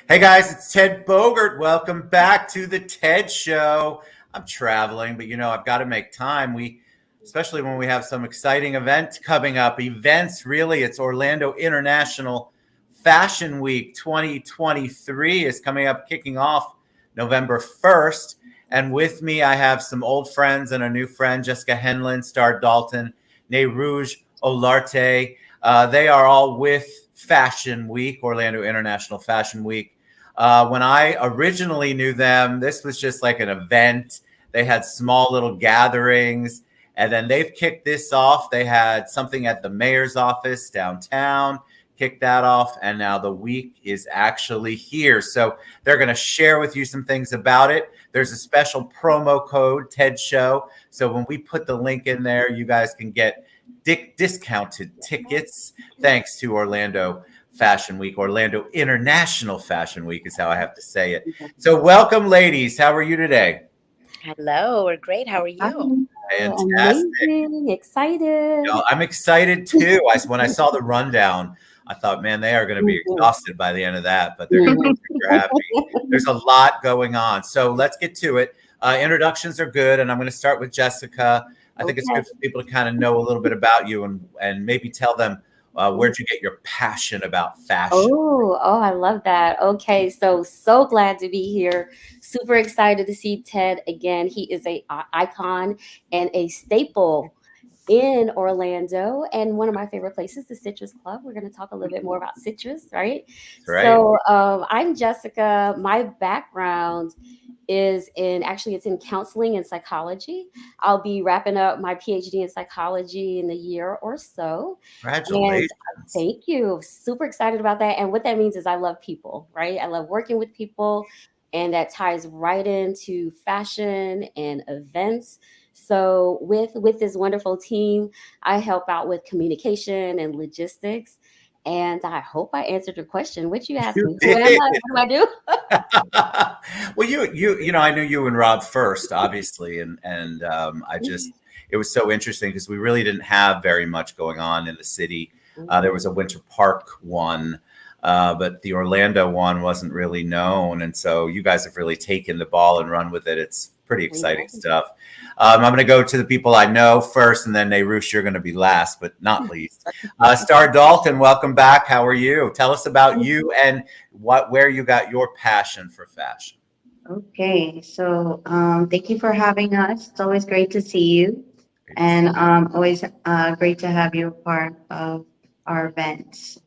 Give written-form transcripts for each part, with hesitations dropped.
Hey guys, it's Ted Bogert. Welcome back to the TED Show. I'm traveling, but I've got to make time. Especially when we have some exciting event coming up. Events, really, it's Orlando International Fashion Week 2023 is coming up, kicking off November 1st. And with me, I have some old friends and a new friend, Jessica Henlon, Starr, Dalton, Nayrouz, Orlate. They are all with Fashion Week, Orlando International Fashion Week. When I originally knew them, this was just like an event. They had small little gatherings, and then they've kicked this off. They had something at the mayor's office downtown, kicked that off, and now the week is actually here. So they're going to share with you some things about it. There's a special promo code, TED Show. So when we put the link in there, you guys can get discounted tickets thanks to Orlando Fashion Week. Orlando International Fashion Week is how I have to say it. So welcome, ladies. How are you today? Hello, we're great. How are you? Fantastic. Amazing, excited. I'm excited too. When I saw the rundown, I thought, man, they are going to be exhausted by the end of that, but they're going to be super happy. There's a lot going on. So let's get to it. Introductions are good, and I'm going to start with Jessica. I think it's good for people to kind of know a little bit about you and maybe tell them where'd you get your passion about fashion? Oh, I love that. Okay, so glad to be here. Super excited to see Ted again. He is a icon and a staple in Orlando, and one of my favorite places, the Citrus Club. We're going to talk a little bit more about citrus, right? Right. So, I'm Jessica. My background is it's in counseling and psychology. I'll be wrapping up my PhD in psychology in a year or so. And Congratulations. thank you. Super excited about that. And what that means is I love people, right? I love working with people, and that ties right into fashion and events. So with this wonderful team, I help out with communication and logistics. And I hope I answered your question. What you asked You me? Who am did. I? What do I do? Well, I knew you and Rob first, obviously, and it was so interesting because we really didn't have very much going on in the city. There was a Winter Park one, but the Orlando one wasn't really known, and so you guys have really taken the ball and run with it. It's pretty exciting stuff. I'm going to go to the people I know first, and then Nayrouz, you're going to be last, but not least. Starr Dalton, welcome back. How are you? Tell us about you and where you got your passion for fashion. Okay, so thank you for having us. It's always great to see you, and always great to have you a part of our events.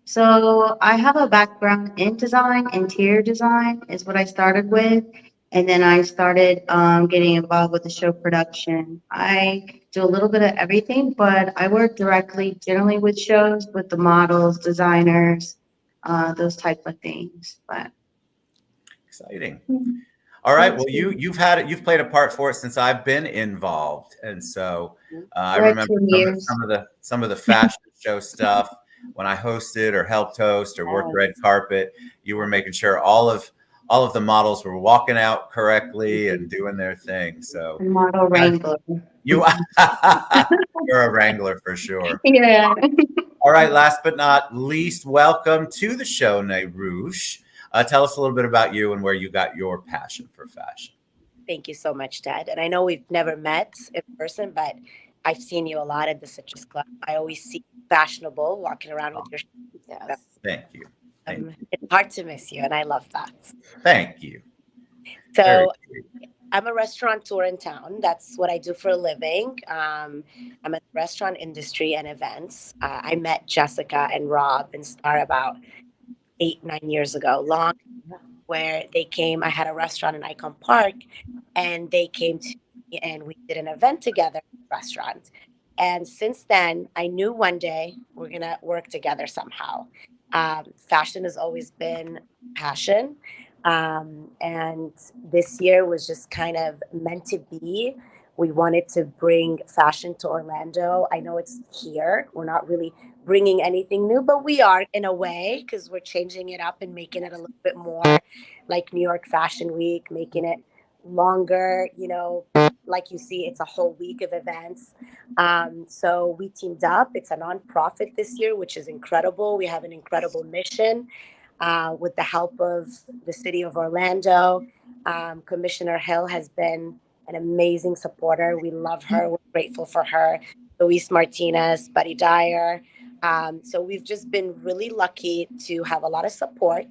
So I have a background in design. Interior design is what I started with, and then I started getting involved with the show production. I do a little bit of everything, but I work directly, generally with shows, with the models, designers, those type of things. But Exciting. All right. Well, you've played a part for it since I've been involved, and so I We're at remember 2 years. some of the fashion show stuff when I hosted or helped host or worked red carpet. You were making sure all of the models were walking out correctly and doing their thing. So Model Wrangler. you're a wrangler for sure. Yeah. All right. Last but not least, welcome to the show, Nayrouz. Tell us a little bit about you and where you got your passion for fashion. Thank you so much, Ted. And I know we've never met in person, but I've seen you a lot at the Citrus Club. I always see you fashionable, walking around with your Yes. Thank you. It's hard to miss you, and I love that. Thank you. So I'm a restaurateur in town. That's what I do for a living. I'm in the restaurant industry and events. I met Jessica and Rob and Starr about 8-9 years ago, long where they came. I had a restaurant in Icon Park, and they came to me, and we did an event together at the restaurant. And since then, I knew one day we're gonna work together somehow. Fashion has always been passion, and this year was just kind of meant to be. We wanted to bring fashion to Orlando. I know it's here. We're not really bringing anything new, but we are in a way because we're changing it up and making it a little bit more like New York Fashion Week, making it longer. Like you see, it's a whole week of events. So we teamed up. It's a nonprofit this year, which is incredible. We have an incredible mission. with the help of the city of Orlando. Commissioner Hill has been an amazing supporter. We love her. We're grateful for her. Luis Martinez, Buddy Dyer. So we've just been really lucky to have a lot of support.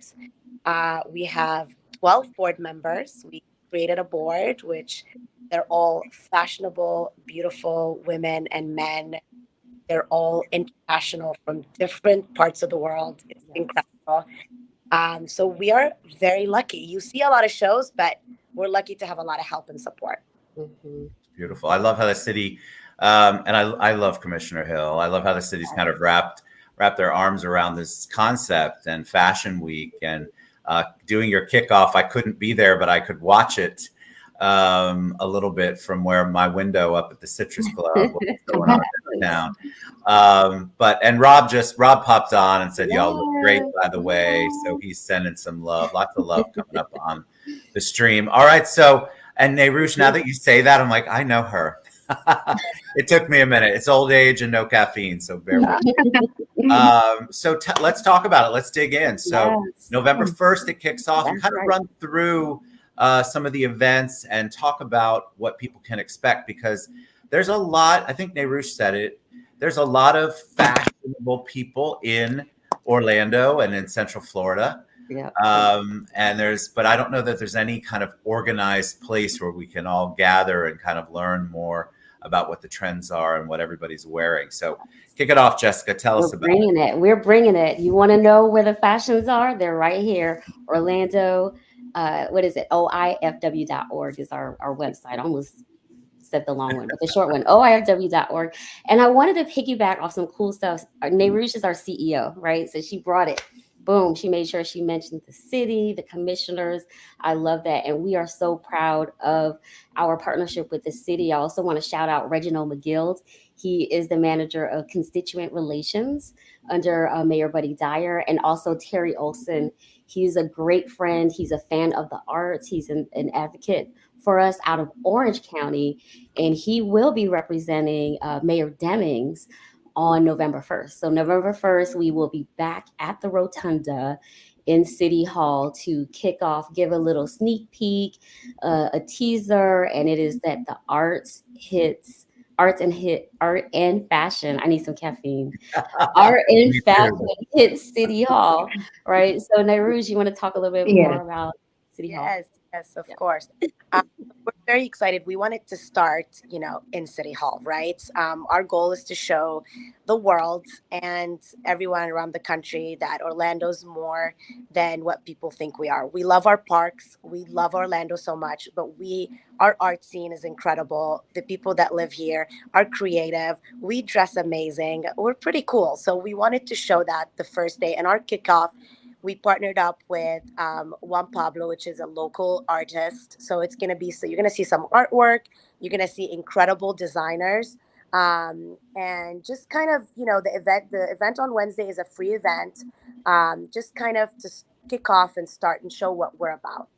We have 12 board members. We created a board, which they're all fashionable, beautiful women and men. They're all international from different parts of the world. It's incredible. So we are very lucky. You see a lot of shows, but we're lucky to have a lot of help and support. Mhm. Beautiful. I love how the city, and I love Commissioner Hill. I love how the city's kind of wrapped their arms around this concept and Fashion Week and doing your kickoff. I couldn't be there, but I could watch it a little bit from where my window up at the Citrus Club was going on downtown. And Rob popped on and said, "Y'all look great, by the way." So he's sending some love, lots of love coming up on the stream. All right, so. And Nayrouz, now that you say that, I'm like, I know her. It took me a minute. It's old age and no caffeine, so bear with me. Let's talk about it. Let's dig in. So November 1st, it kicks off. And kind of run through some of the events and talk about what people can expect, because there's a lot, I think Nayrouz said it, there's a lot of fashionable people in Orlando and in Central Florida. Yeah. But I don't know that there's any kind of organized place where we can all gather and kind of learn more about what the trends are and what everybody's wearing. So kick it off, Jessica. Tell us about it. We're bringing it. You want to know where the fashions are? They're right here. Orlando, what is it? OIFW.org is our website. I almost said the long one, but the short one, OIFW.org. And I wanted to piggyback off some cool stuff. Nayrouz is our CEO, right? So she brought it. Boom. She made sure she mentioned the city, the commissioners. I love that. And we are so proud of our partnership with the city. I also want to shout out Reginald McGill. He is the manager of constituent relations under Mayor Buddy Dyer, and also Terry Olson. He's a great friend. He's a fan of the arts. He's an advocate for us out of Orange County. And he will be representing Mayor Demings on November 1st. So November 1st, we will be back at the Rotunda in City Hall to kick off, give a little sneak peek, a teaser, and it is that the art and fashion. I need some caffeine. Art and fashion hits City Hall, right? So Nayrouz, you want to talk a little bit more about City Hall? Yes, of course. We're very excited. We wanted to start, in City Hall, right? Our goal is to show the world and everyone around the country that Orlando's more than what people think we are. We love our parks. We love Orlando so much, but our art scene is incredible. The people that live here are creative. We dress amazing. We're pretty cool. So we wanted to show that the first day. And our kickoff, we partnered up with Juan Pablo, which is a local artist. So you're going to see some artwork. You're going to see incredible designers. And just kind of, the event on Wednesday is a free event. Just kind of to kick off and start and show what we're about.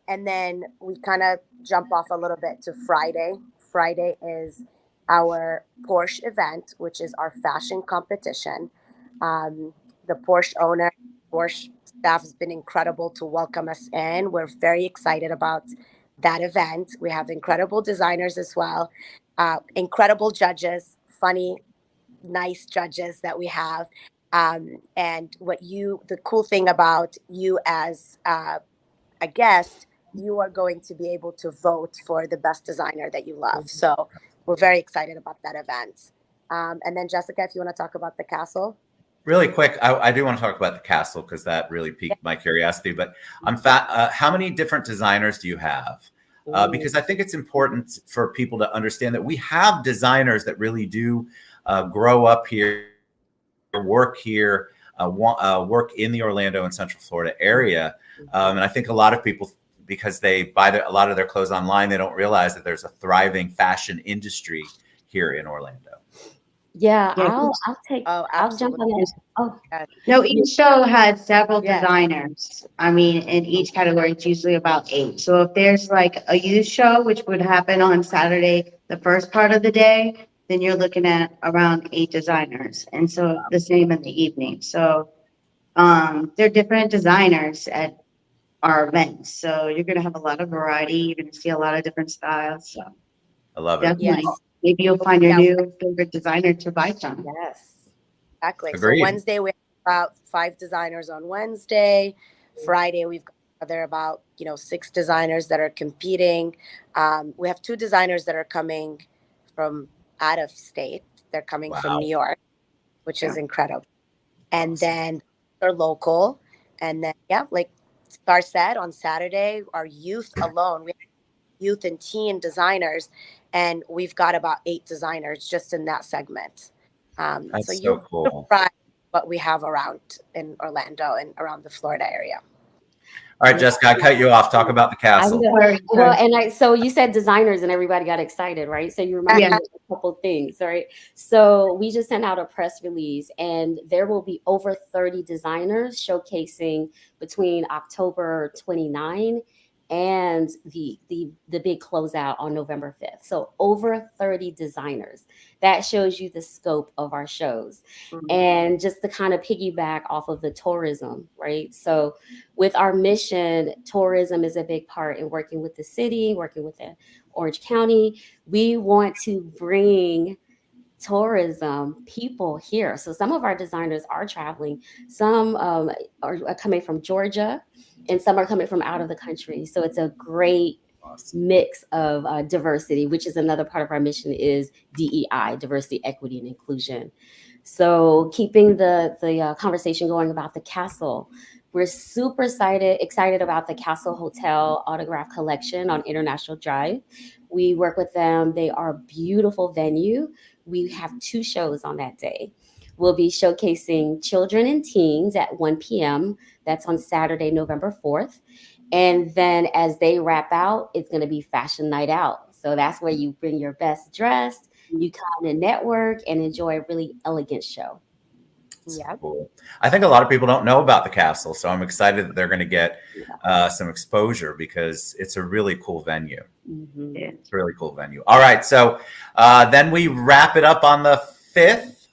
And then we kind of jump off a little bit to Friday. Friday is our Porsche event, which is our fashion competition. The Porsche owner, Porsche staff has been incredible to welcome us in. We're very excited about that event. We have incredible designers as well, incredible judges, funny, nice judges that we have. And the cool thing about you as a guest, you are going to be able to vote for the best designer that you love. So we're very excited about that event. And then Jessica, if you want to talk about the castle. Really quick, I do want to talk about the castle because that really piqued my curiosity. But how many different designers do you have? Because I think it's important for people to understand that we have designers that really do grow up here, work here, work in the Orlando and Central Florida area. And I think a lot of people, because they buy a lot of their clothes online, they don't realize that there's a thriving fashion industry here in Orlando. Yeah, I'll jump on that. Oh, no, each show has several designers. I mean, in each category, it's usually about 8. So if there's like a youth show, which would happen on Saturday, the first part of the day, then you're looking at around 8 designers. And so the same in the evening. So They're different designers at our events. So you're going to have a lot of variety. You're going to see a lot of different styles. So I love it. definitely, Yes. maybe you'll find your Yeah. new favorite designer to buy from. Yes. Exactly. So Agreed. Wednesday we have about 5 designers on Wednesday. Friday we've got about 6 designers that are competing. We have 2 designers that are coming from out of state. They're coming from Wow. New York, which is Yeah. incredible. And Awesome. then they're local. And then like Starr said, on Saturday, our youth alone, we have youth and teen designers, and we've got about 8 designers just in that segment. That's So so you'll be cool. surprised what we have around in Orlando and around the Florida area. All right, Jessica, I cut you off. Talk about the I castle. know. Sorry, Well, sorry. and so you said designers and everybody got excited, right? So you reminded Yeah. me of a couple things, right? So we just sent out a press release, and there will be over 30 designers showcasing between October 29 and the big closeout on November 5th. So over 30 designers. That shows you the scope of our shows. And just to kind of piggyback off of the tourism, right? So with our mission, tourism is a big part in working with the city, working with the Orange County. We want to bring tourism people here. So some of our designers are traveling. Some are coming from Georgia, and some are coming from out of the country. So it's a great Awesome. mix of diversity, which is another part of our mission is DEI, diversity, equity, and inclusion. So keeping the conversation going about the castle, we're super excited about the Castle Hotel Autograph Collection on International Drive. We work with them. They are a beautiful venue. We have 2 shows on that day. We'll be showcasing children and teens at 1 p.m. That's on Saturday, November 4th. And then as they wrap out, it's going to be fashion night out. So that's where you bring your best dressed, you come to network and enjoy a really elegant show. Yeah. Cool. I think a lot of people don't know about the castle, so I'm excited that they're going to get some exposure because it's a really cool venue. Mm-hmm. Yeah. It's a really cool venue. All right, so then we wrap it up on the 5th.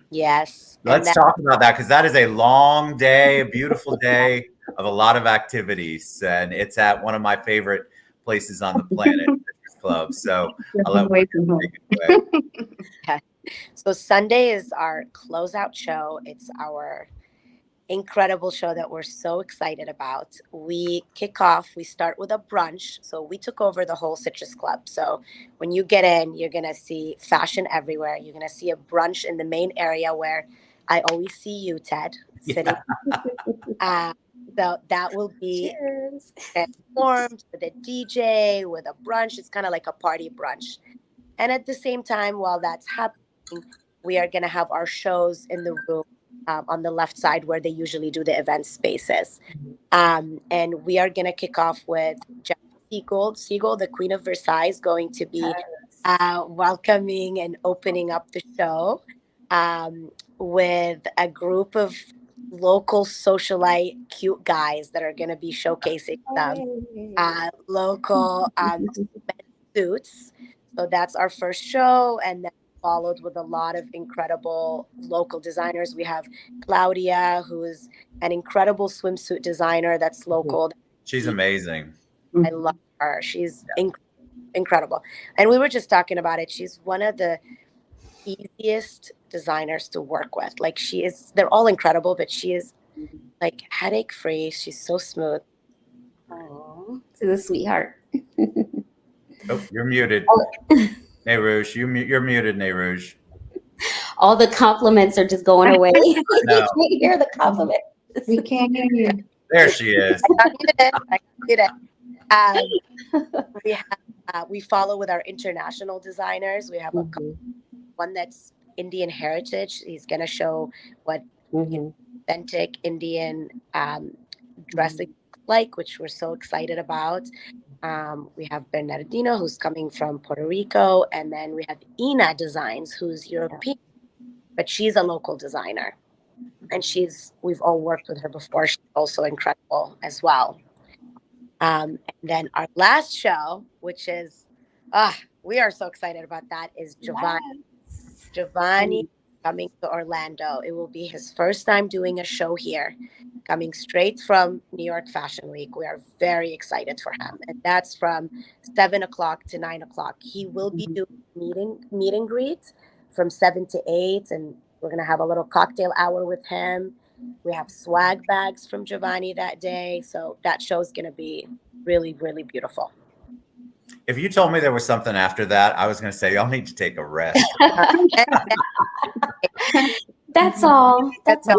Yes. Let's talk about that because that is a long day, a beautiful day of a lot of activities, and it's at one of my favorite places on the planet, Citrus Club. So I'll let Away from home. take it away. So Sunday is our closeout show. It's our incredible show that we're so excited about. We start with a brunch. So we took over the whole Citrus Club. So when you get in, you're going to see fashion everywhere. You're going to see a brunch in the main area where I always see you, Ted, sitting. So that will be transformed with a DJ, with a brunch. It's kind of like a party brunch. And at the same time, while that's happening, we are going to have our shows in the room on the left side where they usually do the event spaces. And we are going to kick off with Jeff Siegel, the Queen of Versailles, going to be welcoming and opening up the show with a group of local socialite cute guys that are going to be showcasing them local suits. So that's our first show, and then followed with a lot of incredible local designers. We have Claudia, who is an incredible swimsuit designer that's local. She's amazing. I love her. She's incredible. And we were just talking about it. She's one of the easiest designers to work with. Like they're all incredible, but she is like headache free. She's so smooth. Oh, to the sweetheart. Oh, you're muted. Nayrouz, you're muted, Nayrouz. All the compliments are just going away. You can't hear the compliment. We can't hear you. There she is. I did it. We follow with our international designers. We have one that's Indian heritage. He's going to show what authentic Indian dressing like, which we're so excited about. We have Bernardino, who's coming from Puerto Rico, and then we have Ina Designs, who's European, but she's a local designer, and we've all worked with her before. She's also incredible as well. And then our last show, which is we are so excited about that, is Giovanni. Giovanni coming to Orlando. It will be his first time doing a show here, coming straight from New York Fashion Week. We are very excited for him. And that's from 7 o'clock to 9 o'clock. He will be doing meet and greet from 7 to 8. And we're going to have a little cocktail hour with him. We have swag bags from Giovanni that day. So that show is going to be really, really beautiful. If you told me there was something after that, I was going to say, y'all need to take a rest. That's all. That's all.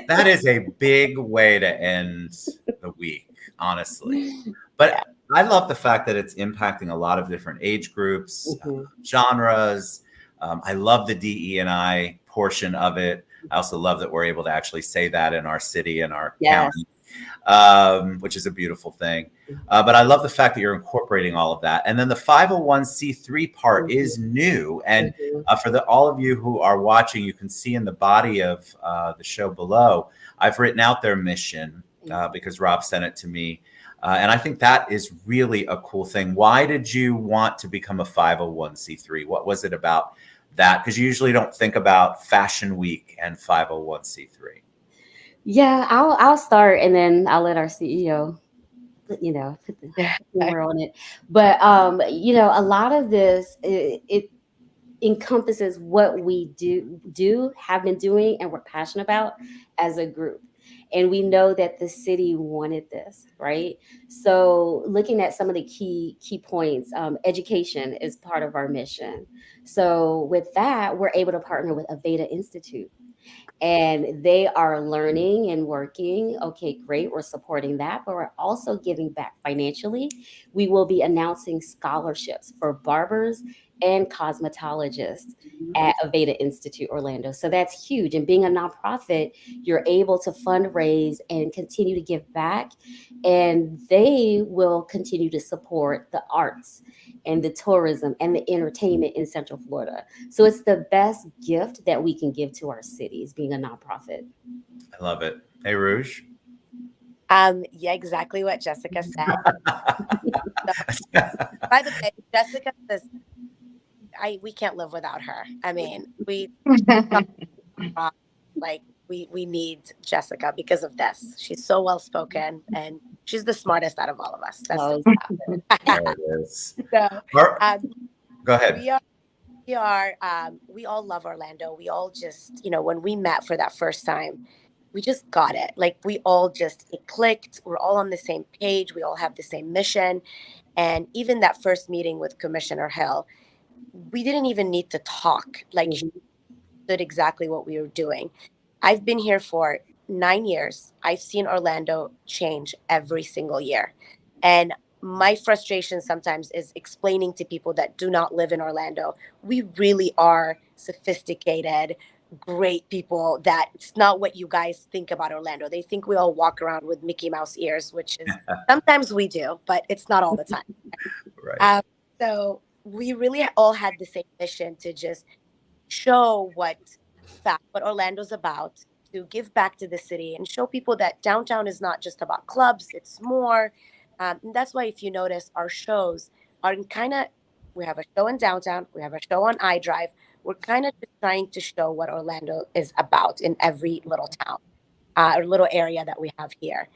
That is a big way to end the week, honestly. But I love the fact that it's impacting a lot of different age groups, genres. I love the DE&I portion of it. I also love that we're able to actually say that in our city and our county, which is a beautiful thing. But I love the fact that you're incorporating all of that. And then the 501c3 part is new. And for all of you who are watching, you can see in the body of the show below, I've written out their mission because Rob sent it to me. And I think that is really a cool thing. Why did you want to become a 501c3? What was it about that? Because you usually don't think about Fashion Week and 501c3. Yeah, I'll start and then I'll let our CEO, put the finger on it. But a lot of this it encompasses what we have been doing, and we're passionate about as a group. And we know that the city wanted this, right? So looking at some of the key points, education is part of our mission. So with that, we're able to partner with Aveda Institute. And they are learning and working. Okay, great. We're supporting that, but we're also giving back financially. We will be announcing scholarships for barbers and cosmetologists at Aveda Institute Orlando. So that's huge. And being a nonprofit, you're able to fundraise and continue to give back. And they will continue to support the arts and the tourism and the entertainment in Central Florida. So it's the best gift that we can give to our cities, being a nonprofit. I love it. Hey, Rouge. Yeah, exactly what Jessica said. By the way, Jessica says, we can't live without her. I mean, we need Jessica because of this. She's so well spoken and she's the smartest out of all of us. That's there it is. So, go ahead. We all love Orlando. We all just, when we met for that first time, we just got it. Like it clicked. We're all on the same page. We all have the same mission. And even that first meeting with Commissioner Hill, we didn't even need to talk. Like she understood exactly what we were doing. I've been here for 9 years. I've seen Orlando change every single year. And my frustration sometimes is explaining to people that do not live in Orlando, we really are sophisticated, great people. That it's not what you guys think about Orlando. They think we all walk around with Mickey Mouse ears, which is sometimes we do, but it's not all the time. Right. So we really all had the same mission to just show what Orlando's about, to give back to the city and show people that downtown is not just about clubs, it's more. And that's why, if you notice, our shows are we have a show in downtown, we have a show on iDrive. We're kind of just trying to show what Orlando is about in every little town or little area that we have here.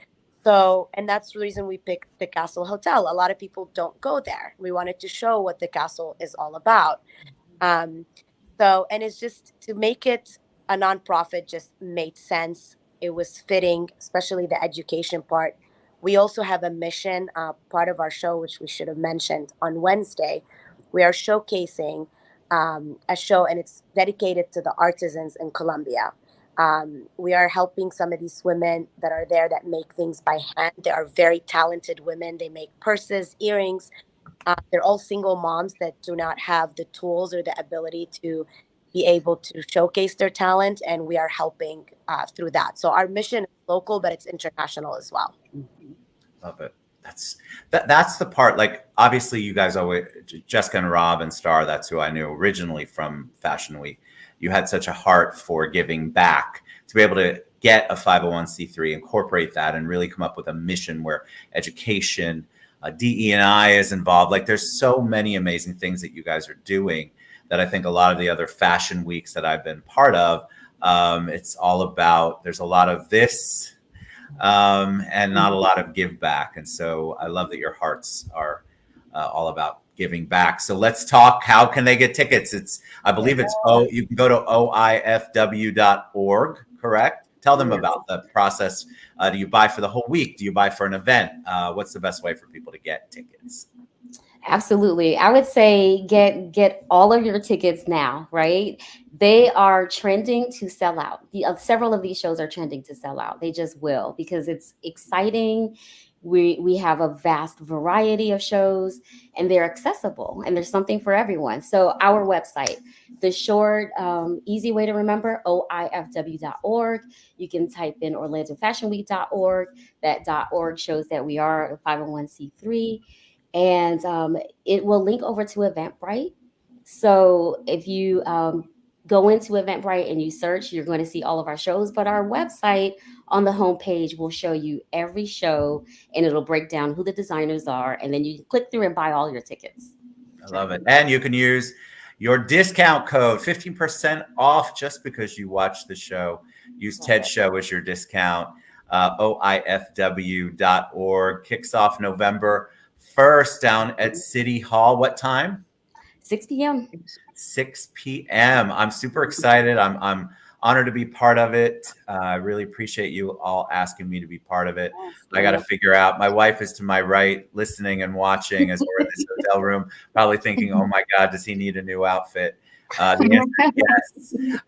So, and that's the reason we picked the Castle Hotel. A lot of people don't go there. We wanted to show what the Castle is all about. And it's just to make it a nonprofit just made sense. It was fitting, especially the education part. We also have a mission, part of our show, which we should have mentioned on Wednesday. We are showcasing a show, and it's dedicated to the artisans in Colombia. We are helping some of these women that are there that make things by hand. They are very talented women. They make purses, earrings. They're all single moms that do not have the tools or the ability to be able to showcase their talent, and we are helping through that. So our mission is local, but it's international as well. Love it. That's the part. Like, obviously, you guys always, Jessica and Rob and Starr, that's who I knew originally from Fashion Week. You had such a heart for giving back to be able to get a 501c3, incorporate that, and really come up with a mission where education, DE&I is involved. Like, there's so many amazing things that you guys are doing. that I think a lot of the other fashion weeks that I've been part of, it's all about, there's a lot of this and not a lot of give back. And so I love that your hearts are all about giving back. So let's talk. How can they get tickets? I believe you can go to oifw.org, correct? Tell them about the process. Do you buy for the whole week? Do you buy for an event? What's the best way for people to get tickets? Absolutely. I would say get all of your tickets now, right? They are trending to sell out. Several of these shows are trending to sell out. They just will, because it's exciting. We have a vast variety of shows, and they're accessible, and there's something for everyone. So our website, the short, easy way to remember, oifw.org. You can type in orlandofashionweek.org. That .org shows that we are a 501c3. And it will link over to Eventbrite. So if you go into Eventbrite and you search, you're going to see all of our shows. But our website on the homepage will show you every show, and it'll break down who the designers are. And then you can click through and buy all your tickets. I love it. And you can use your discount code, 15% off, just because you watch the show. Use TED Show as your discount. oifw.org. Kicks off November 1st down at City Hall. What time? 6 p.m. 6 p.m. I'm super excited. I'm honored to be part of it. I really appreciate you all asking me to be part of it. I got to figure out. My wife is to my right, listening and watching as we're in this hotel room, probably thinking, "Oh my God, does he need a new outfit?" The answer is yes.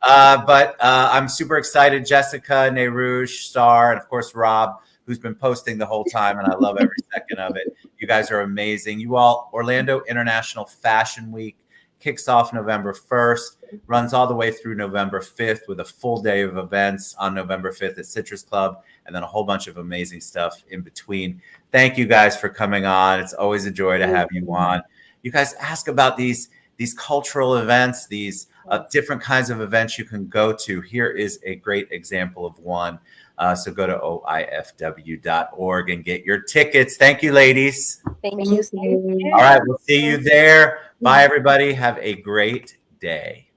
But I'm super excited. Jessica, Nayrouz, Starr, and of course Rob, who's been posting the whole time, and I love every second of it. You guys are amazing. You all, Orlando International Fashion Week kicks off November 1st, runs all the way through November 5th with a full day of events on November 5th at Citrus Club, and then a whole bunch of amazing stuff in between. Thank you guys for coming on. It's always a joy to have you on. You guys ask about these cultural events, these different kinds of events you can go to. Here is a great example of one. So go to oifw.org and get your tickets. Thank you, ladies. Thank you. All right, we'll see you there. Bye, everybody. Have a great day.